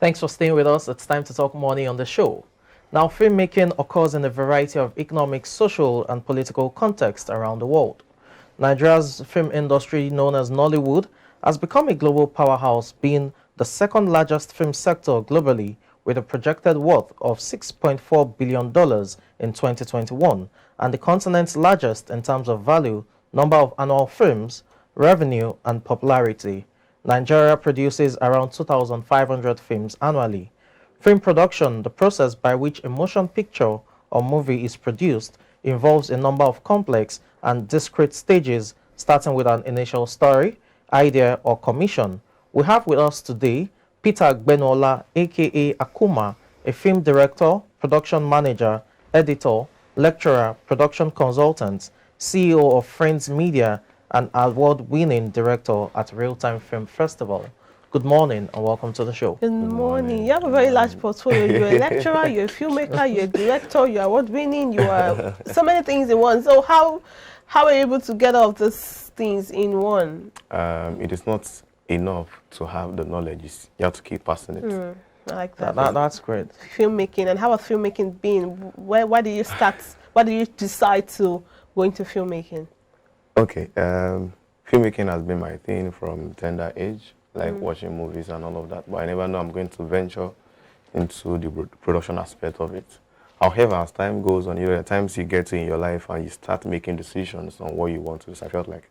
Thanks for staying with us. It's time to talk money on the show. Now, filmmaking occurs in a variety of economic, social, and political contexts around the world. Nigeria's film industry, known as Nollywood, has become a global powerhouse, being the second largest film sector globally, with a projected worth of $6.4 billion in 2021, and the continent's largest in terms of value, number of annual films, revenue, and popularity. Nigeria produces around 2,500 films annually. Film production, the process by which a motion picture or movie is produced, involves a number of complex and discrete stages, starting with an initial story, idea, or commission. We have with us today Peter Gbenola, aka Akuma, a film director, production manager, editor, lecturer, production consultant, CEO of Friends Media, and award-winning director at Real Time Film Festival. Good morning and welcome to the show. Good morning. You have a very large portfolio. You're a lecturer, you're a filmmaker, you're a director, you're award-winning, you are so many things in one. So how are you able to get all of these things in one? It is not enough to have the knowledge. You have to keep passing it. I like that. That's great. Filmmaking. And how has filmmaking been? Why did you start? Why did you decide to go into filmmaking? Okay. Filmmaking has been my thing from tender age, like watching movies and all of that. But I never know I'm going to venture into the production aspect of it. However, as time goes on, there are times you get to in your life and you start making decisions on what you want to do. So I felt like,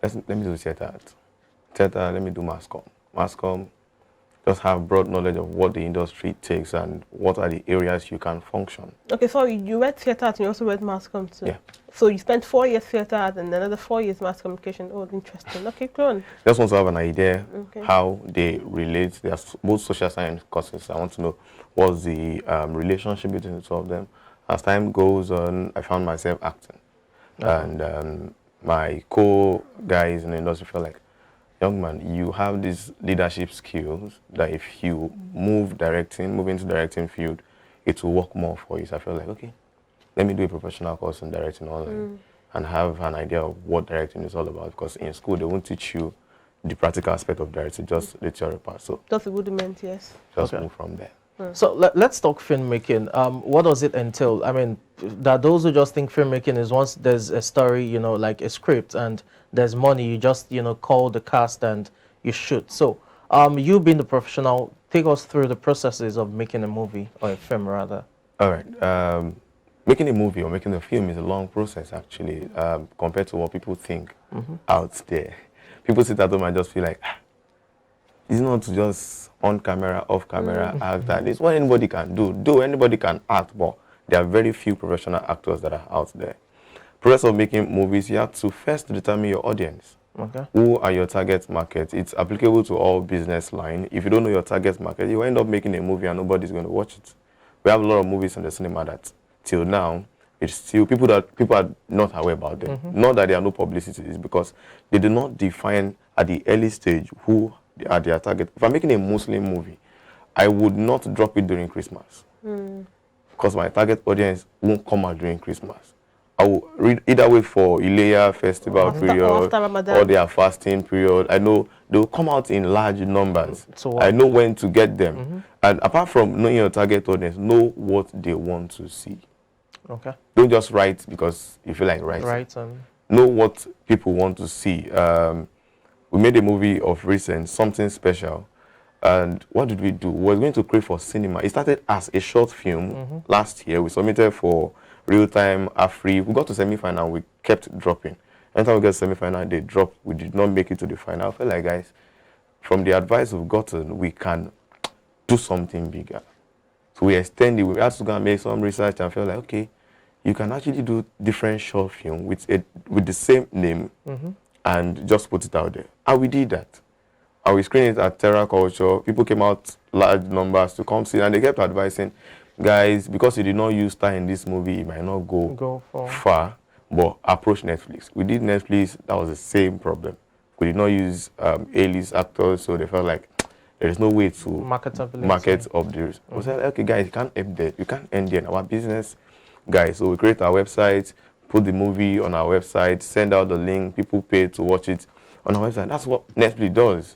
let me do theater. Theater, let me do mass comm. Mass comm, just have broad knowledge of what the industry takes and what are the areas you can function. Okay, so you read theater art and you also read mass comm too. Yeah. So you spent 4 years theater art and another 4 years mass communication. Oh, interesting. Okay, go on. Just want to have an idea how they relate. They are both social science courses. I want to know what's the relationship between the two of them. As time goes on, I found myself acting. And my co-guys in the industry felt like, young man, you have these leadership skills that if you move into directing field, it will work more for you. So I felt like, okay, let me do a professional course in directing online and have an idea of what directing is all about. Because in school, they won't teach you the practical aspect of directing, just the theory part. So just a rudiment, yes. Just move from there. So let's talk filmmaking. What does it entail? I mean, that those who just think filmmaking is once there's a story, like a script, and there's money, you just, call the cast and you shoot. So, you being the professional, take us through the processes of making a movie, or a film rather. All right. Making a movie or making a film is a long process, actually, compared to what people think out there. People sit at home and just feel like, it's not just on camera, off camera, act that. It's what anybody can do. Anybody can act, but there are very few professional actors that are out there. Process of making movies, you have to first determine your audience. Okay. Who are your target market? It's applicable to all business line. If you don't know your target market, you end up making a movie and nobody's going to watch it. We have a lot of movies in the cinema that till now, it's still people are not aware about them. Not that there are no publicity, it's because they do not define at the early stage who are their target. If I'm making a Muslim movie, I would not drop it during Christmas because my target audience won't come out during Christmas. I will either wait for Ileya festival period or their fasting period. I know they will come out in large numbers. So I know when to get them. And apart from knowing your target audience, know what they want to see. Okay. Don't just write because you feel like writing. Right. Know what people want to see. We made a movie of recent, Something Special. And what did we do? We were going to create for cinema. It started as a short film last year. We submitted for Real Time, Afri. We got to semi-final. We kept dropping. Anytime we get to semi-final, they dropped. We did not make it to the final. I feel like, guys, from the advice we've gotten, we can do something bigger. So we extended. We had to go and make some research and felt like, okay, you can actually do different short film with the same name and just put it out there. And we did that. And we screened it at Terra Culture. People came out large numbers to come see, and they kept advising, guys, because you did not use star in this movie, it might not go far, but approach Netflix. We did Netflix, that was the same problem. We did not use A-list actors, so they felt like there is no way to market up the We said, okay, guys, you can't end there. You can't end there in our business, guys. So we create our website, put the movie on our website, send out the link, people pay to watch it on our website. That's what Netflix does.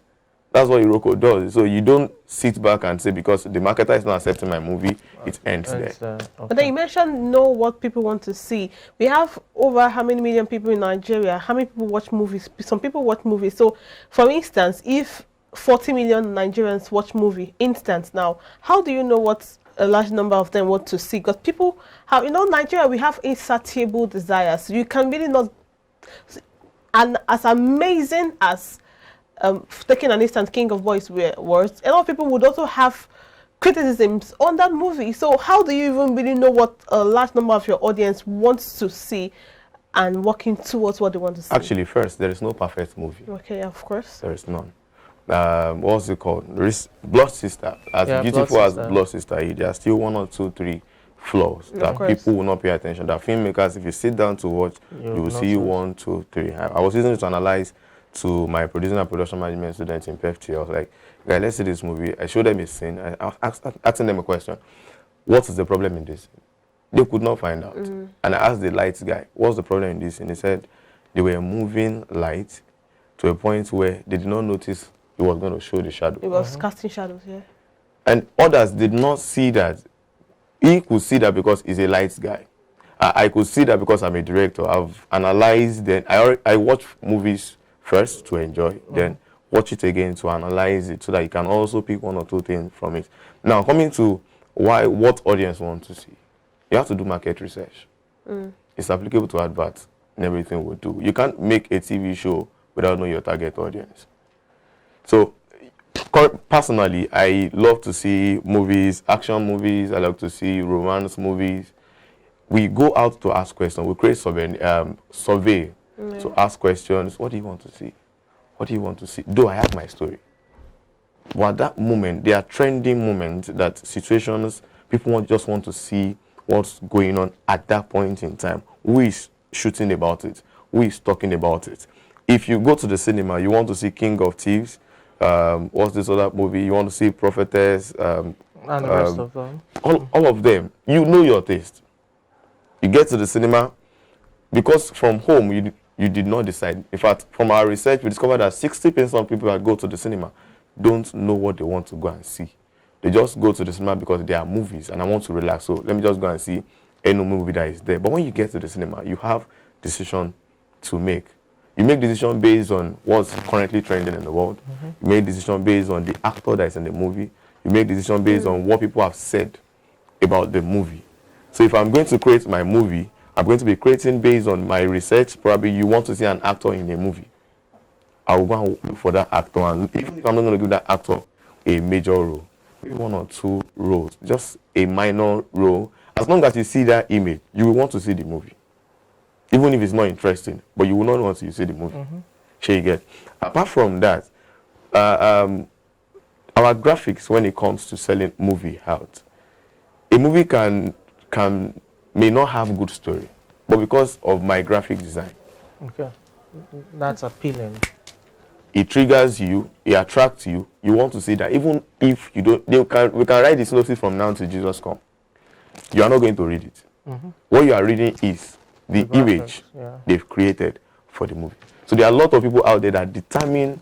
That's what Iroko does. So you don't sit back and say, because the marketer is not accepting my movie, it ends there. Okay. But then you mentioned know what people want to see. We have over how many million people in Nigeria? How many people watch movies? Some people watch movies. So, for instance, if 40 million Nigerians watch movie instant now, how do you know what a large number of them want to see? Because people have, Nigeria, we have insatiable desires. You can really not, and as amazing as taking an instant King of Boys was, a lot of people would also have criticisms on that movie. So how do you even really know what a large number of your audience wants to see and working towards what they want to see? Actually, first, there is no perfect movie. Okay, of course. There is none. What's it called? There is Blood Sister. As beautiful as Blood Sister is, there are still 1 or 2, 3 flaws that people will not pay attention. That filmmakers, if you sit down to watch, you will see 1, 2, 3. I was using it to analyze to my producing and production management students in PFT. I was like, guys, let's see this movie. I showed them a scene. I was asking them a question. What is the problem in this? They could not find out. And I asked the lights guy, what's the problem in this? And he said they were moving light to a point where they did not notice it was going to show the shadow. It was casting shadows, yeah. And others did not see that. He could see that because he's a lights guy. I could see that because I'm a director. I've analyzed then. I watch movies first to enjoy, then watch it again to analyze it so that you can also pick 1 or 2 things from it. Now, coming to what audience want to see, you have to do market research. It's applicable to adverts and everything we do. You can't make a TV show without knowing your target audience. So, personally, I love to see movies, action movies. I love to see romance movies. We go out to ask questions. We create survey to ask questions. What do you want to see? What do you want to see? Do I have my story? But at that moment, there are trending moments that situations, people just want to see what's going on at that point in time. Who is shooting about it? Who is talking about it? If you go to the cinema, you want to see King of Thieves, what's this other movie? You want to see Prophetess, and the rest of them. all of them. You know your taste. You get to the cinema, because from home, you did not decide. In fact, from our research, we discovered that 60% of people that go to the cinema don't know what they want to go and see. They just go to the cinema because there are movies and I want to relax. So let me just go and see any movie that is there. But when you get to the cinema, you have decision to make. You make decision based on what's currently trending in the world. You make decision based on the actor that is in the movie. You make decision based on what people have said about the movie. So if I'm going to create my movie, I'm going to be creating based on my research. Probably you want to see an actor in a movie. I will go and look for that actor, and even if I'm not going to give that actor a major role, maybe 1 or 2 roles, just a minor role, as long as you see that image, you will want to see the movie. Even if it's not interesting, but you will not want to see the movie. Sure you get. Apart from that, our graphics when it comes to selling movie out, a movie may not have good story, but because of my graphic design, that's appealing. It triggers you, it attracts you. You want to see that, even if you don't. We can write the synopsis from now to Jesus come. You are not going to read it. What you are reading is the image they've created for the movie. So there are a lot of people out there that determine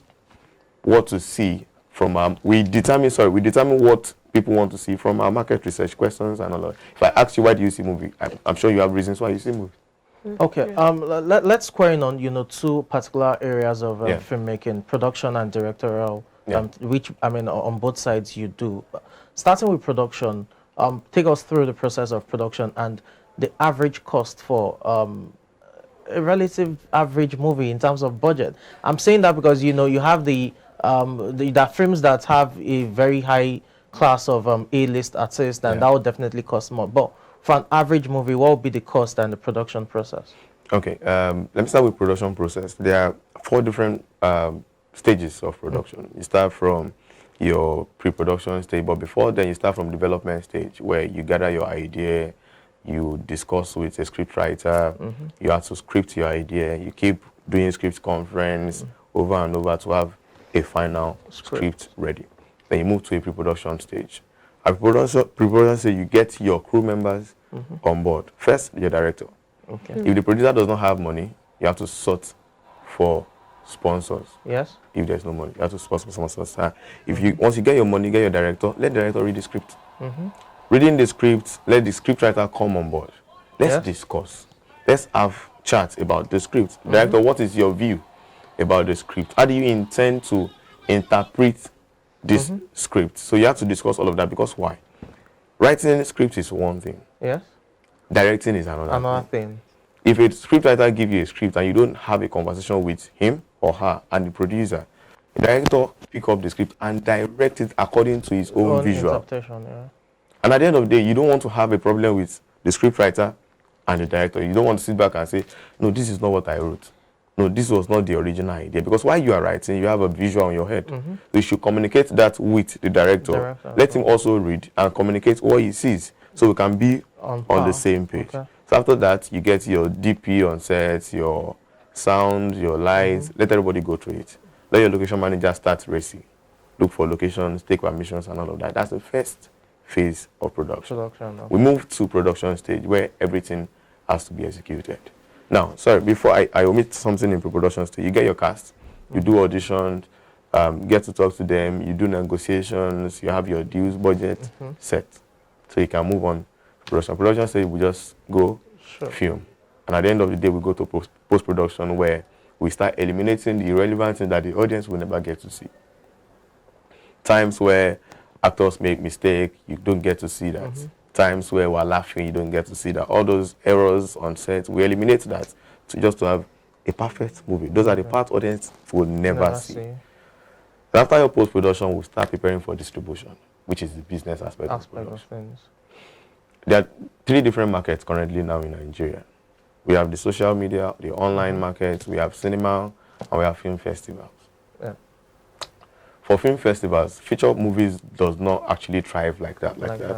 what to see from we determine what people want to see from our market research questions and all that. If I ask you why do you see movie, I'm sure you have reasons why you see movie. Okay, let's square in on 2 particular areas of filmmaking, production and directorial, which on both sides you do. Starting with production, take us through the process of production and the average cost for a relative average movie in terms of budget. I'm saying that because you have the films that have a very high class of A-list artists, and that would definitely cost more. But for an average movie, what would be the cost and the production process? Okay, let me start with production process. There are 4 different stages of production. You start from your pre-production stage, but before then you start from development stage, where you gather your idea, you discuss with a script writer, you have to script your idea, you keep doing script conference over and over to have a final script ready. Then you move to a pre-production stage. At pre-production stage, you get your crew members on board. First, your director. If the producer does not have money, you have to sort for sponsors. Yes. If there's no money, you have to sponsor sponsors. If you once you get your money, get your director. Let the director read the script. Reading the script, let the scriptwriter come on board. Let's discuss. Let's have chats about the script. Director, what is your view about the script? How do you intend to interpret this script? So you have to discuss all of that, because why? Writing script is one thing. Yes. Directing is another thing. If a scriptwriter gives you a script and you don't have a conversation with him or her and the producer, the director pick up the script and direct it according to his own visual. Interpretation, yeah. And at the end of the day, you don't want to have a problem with the scriptwriter and the director. You don't want to sit back and say, no, this is not what I wrote. No, this was not the original idea. Because while you are writing, you have a visual in your head. So you should communicate that with the director. Let him also read and communicate what he sees, so we can be on the same page. Okay. So after that, you get your DP on set, your sound, your lights. Let everybody go through it. Let your location manager start racing. Look for locations, take permissions, and all of that. That's the first phase of production. Okay. We move to production stage, where everything has to be executed. Now, sorry, before I omit something in pre-production stage, you get your cast, you do auditions, get to talk to them, you do negotiations, you have your dues budget set, so you can move on to production. Production stage, we just go film. And at the end of the day, we go to post-production, where we start eliminating the irrelevant things that the audience will never get to see. Times where actors make mistakes, you don't get to see that. Times where we're laughing, you don't get to see that. All those errors on set, we eliminate that to have a perfect movie. Those are the parts audience will never see. After your post-production, we'll start preparing for distribution, which is the business aspect of things. There are 3 different markets currently now in Nigeria. We have the social media, the online market, we have cinema, and we have film festivals. For film festivals, feature movies does not actually thrive like that.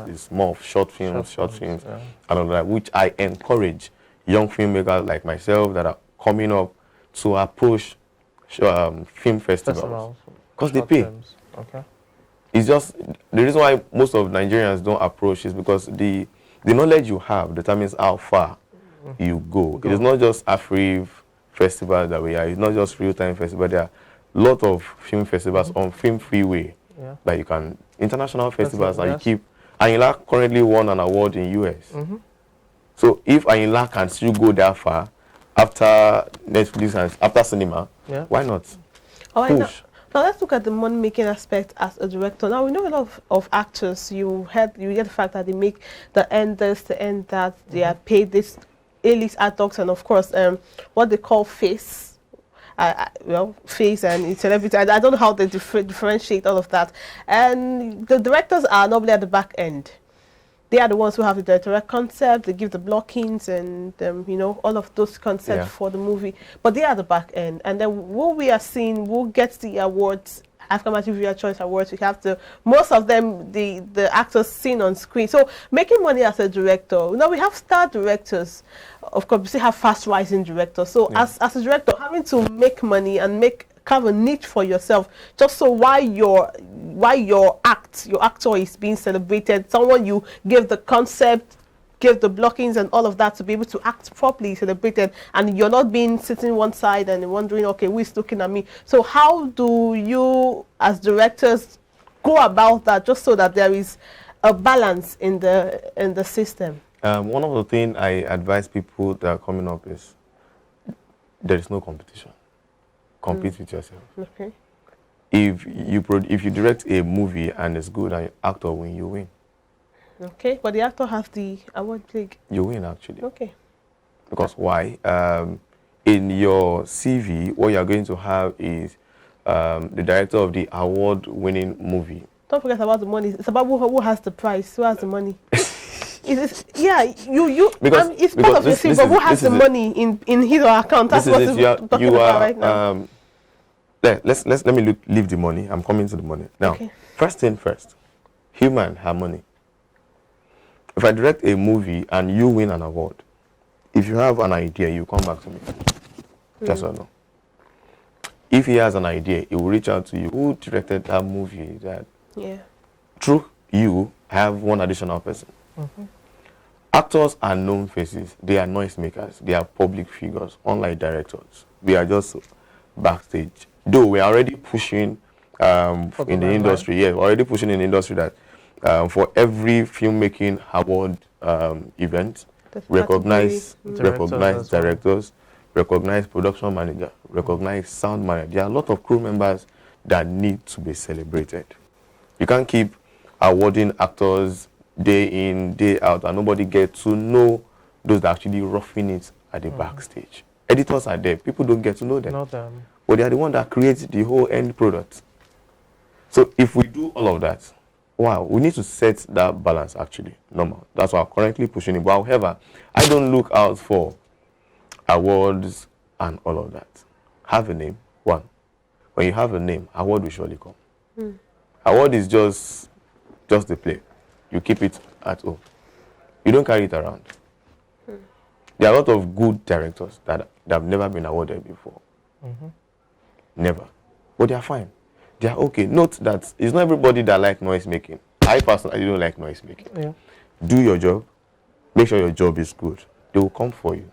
It's more of short films, and all that, which I encourage young filmmakers like myself that are coming up to approach film festivals, because they pay. It's just the reason why most of Nigerians don't approach is because the knowledge you have determines how far you go. It is not just Afri festival that we are. It's not just Real Time Festival. There are lot of film festivals on Film Freeway that you can, international festivals, and you keep. Ayinla currently won an award in US. So if Ayinla can still go that far after Netflix and after cinema, why not? Push. Now let's look at the money-making aspect as a director. Now we know a lot of actors. You get the fact that they make the end this, the end that, they are paid this A-list actors, and of course what they call face. Face and celebrity. I don't know how they differentiate all of that. And the directors are normally at the back end. They are the ones who have the directorial concept. They give the blockings and all of those concepts for the movie. But they are the back end. And then what we are seeing, who gets the awards, African Viewer Choice Awards, we have most of them, the actors seen on screen. So making money as a director, we have star directors. Of course, we still have fast rising directors. So as a director, having to make money and have a niche for yourself, just so while your actor is being celebrated, someone you give the concept, give the blockings and all of that to be able to act properly, celebrated, and you're not being sitting one side and wondering, okay, who is looking at me? So how do you, as directors, go about that, just so that there is a balance in the system? One of the things I advise people that are coming up is there is no competition. Compete with yourself. Okay. If you direct a movie and it's good and actor win, you win. Okay, but the actor has the award league. You win, actually. Okay. Because why? In your CV, what you're going to have is the director of the award-winning movie. Don't forget about the money. It's about who has the prize, who has the money. It's part of your CV, but who has the money in his or her account? That's what we're talking about right now. Let me leave the money. I'm coming to the money now. First thing first, human have money. If I direct a movie and you win an award, if you have an idea, you come back to me. Yes or no? If he has an idea, he will reach out to you. Who directed that movie? Through you, I have one additional person. Actors are known faces. They are noisemakers. They are public figures, unlike directors. We are just backstage. Though we're already pushing in the limelight. industry, yeah, we're already pushing in the industry that for every filmmaking award event, The recognize Directors as well. directors, recognize production manager, recognize sound manager. There are a lot of crew members that need to be celebrated. You can't keep awarding actors day in, day out, and nobody gets to know those that actually roughing it at the backstage. Editors are there. People don't get to know them. Not them. But they are the one that creates the whole end product. So if we do all of that, wow, we need to set that balance actually, normal. That's why I'm currently pushing it. But however, I don't look out for awards and all of that. Have a name, one. When you have a name, award will surely come. Award is just the play. You keep it at home. You don't carry it around. There are a lot of good directors that have never been awarded before. Never. But they are fine. They are okay. Note that it's not everybody that likes noise making. I personally don't like noise making. Yeah. Do your job. Make sure your job is good. They will come for you.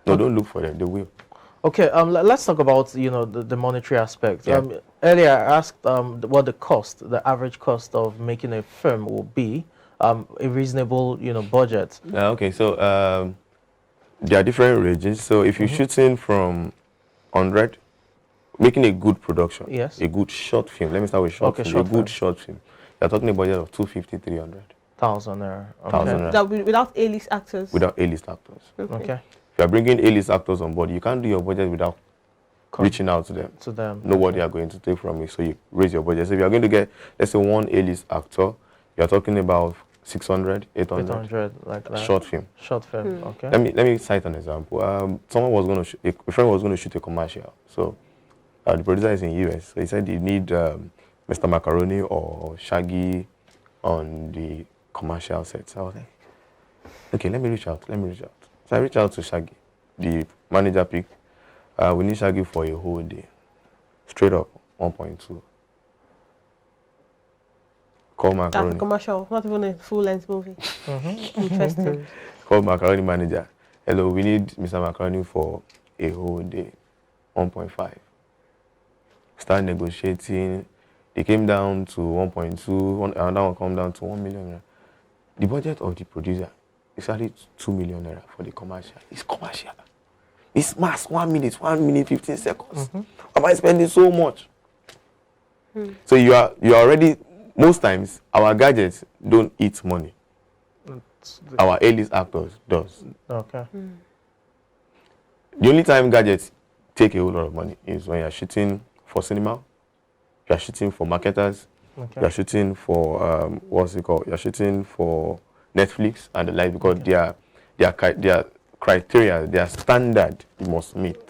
No, don't look for them. They will. Okay, let's talk about the monetary aspect. Yeah. Earlier I asked what the average cost of making a film will be, a reasonable budget. Okay, so there are different ranges. So if you're shooting from 100, making a good production, Yes. a good short film. Let me start with short Okay, film. short A good short film. You're talking a budget of 250, 300 1,000 naira. Okay. 1,000 naira. That without A-list actors. Without A-list actors. Okay. If you're bringing A-list actors on board, you can't do your budget without reaching out to them. To them. Nobody are going to take from you, so you raise your budget. So if you're going to get, let's say, one A-list actor, you're talking about 600, 800. 800, like that. Short film. Short film. Okay. Let me cite an example. Someone was going to a friend was going to shoot a commercial. So the producer is in US. So he said you need Mr. Macaroni or Shaggy on the commercial set. So I was like, okay, let me reach out. So I reached out to Shaggy. The manager picked. We need Shaggy for a whole day. Straight up, 1.2. Call That's a Macaroni. commercial, not even a full-length movie. Interesting. Call Macaroni manager. Hello, we need Mr. Macaroni for a whole day. 1.5. Start negotiating. They came down to 1.2. Another one come down to 1 million naira. The budget of the producer is only 2 million naira for the commercial. It's commercial. It's mass. 1 minute, 15 seconds. Am I spending so much? So you are already. Most times our gadgets don't eat money. Our A-list actors does. Okay. The only time gadgets take a whole lot of money is when you're shooting for cinema, you're shooting for marketers, Okay. you're shooting for what's it called? You're shooting for Netflix and the like, because their criteria, their standard you must meet.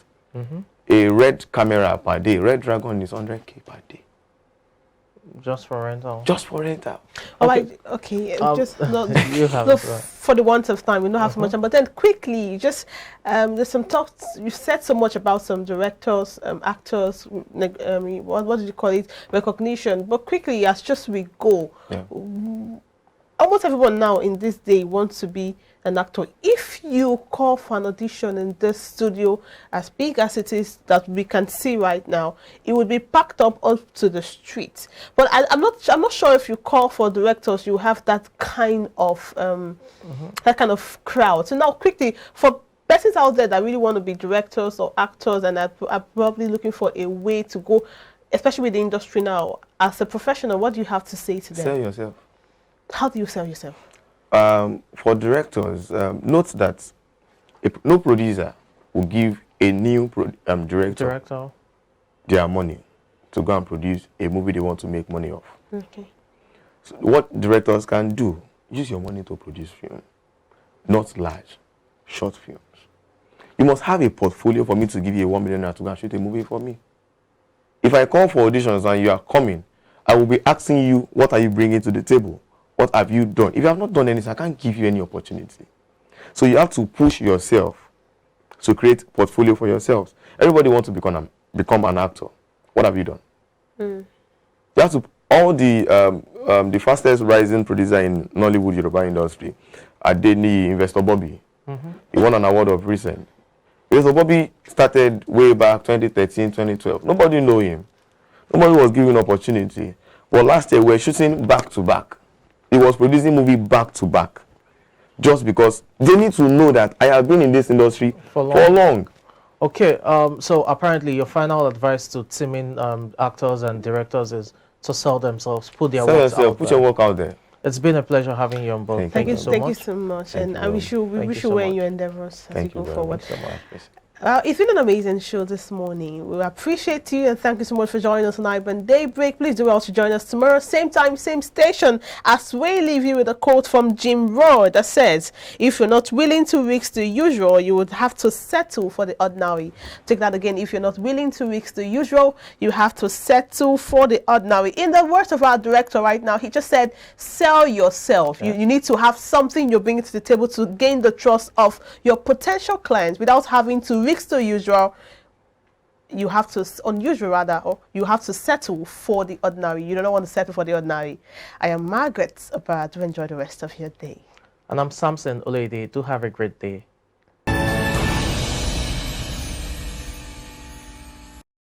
A red camera per day, Red Dragon is 100K per day. Just for rental. Just for rental. All right, okay, just not, You have no, it, right. for the want of time, we don't have so much time. But then quickly, just there's some talks. You said so much about some directors, actors. What did you call it? Recognition. But quickly, as just we go, Yeah. almost everyone now in this day wants to be an actor. If you call for an audition in this studio, as big as it is that we can see right now, it would be packed up to the streets. But I'm not sure if you call for directors, you have that kind of crowd. So now, quickly, for persons out there that really want to be directors or actors and are probably looking for a way to go, especially with the industry now, as a professional, what do you have to say to them? Sell yourself. How do you sell yourself? For directors, note that no producer will give a new director their money to go and produce a movie they want to make money off. Okay. So what directors can do, use your money to produce film, not large, short films. You must have a portfolio for me to give you a 1 million naira to go and shoot a movie for me. If I call for auditions and you are coming, I will be asking you, what are you bringing to the table? What have you done? If you have not done anything, I can't give you any opportunity. So you have to push yourself to create portfolio for yourselves. Everybody wants to become an actor. What have you done? You have to. All the fastest rising producer in Nollywood Yoruba industry, Adeni, Investor Bobby. He won an award of recent. Because Bobby started way back 2013, 2012. Nobody knew him. Nobody was given opportunity. But last year, we were shooting back to back. He was producing movie back to back. Just because they need to know that I have been in this industry for long. Okay, so apparently your final advice to teaming actors and directors is to sell themselves, put their work out Put your work out there. It's been a pleasure having you on board. Thank you so much. Thank you so much. And I wish you, we wish you well in your endeavors as you go forward. Thank you so much. It's been an amazing show this morning. We appreciate you and thank you so much for joining us on iBrand Daybreak. Please do well to join us tomorrow, same time, same station, as we leave you with a quote from Jim Rohn that says, if you're not willing to risk the usual, you would have to settle for the ordinary. Take that again. If you're not willing to risk the usual, you have to settle for the ordinary. In the words of our director right now, he just said, sell yourself. Yeah. You need to have something you're bringing to the table to gain the trust of your potential clients without having to risk the usual. You have to, unusual rather, or you have to settle for the ordinary. You don't want to settle for the ordinary. I am Margaret Abad. Do enjoy the rest of your day. And I'm Samson Olede. Do have a great day.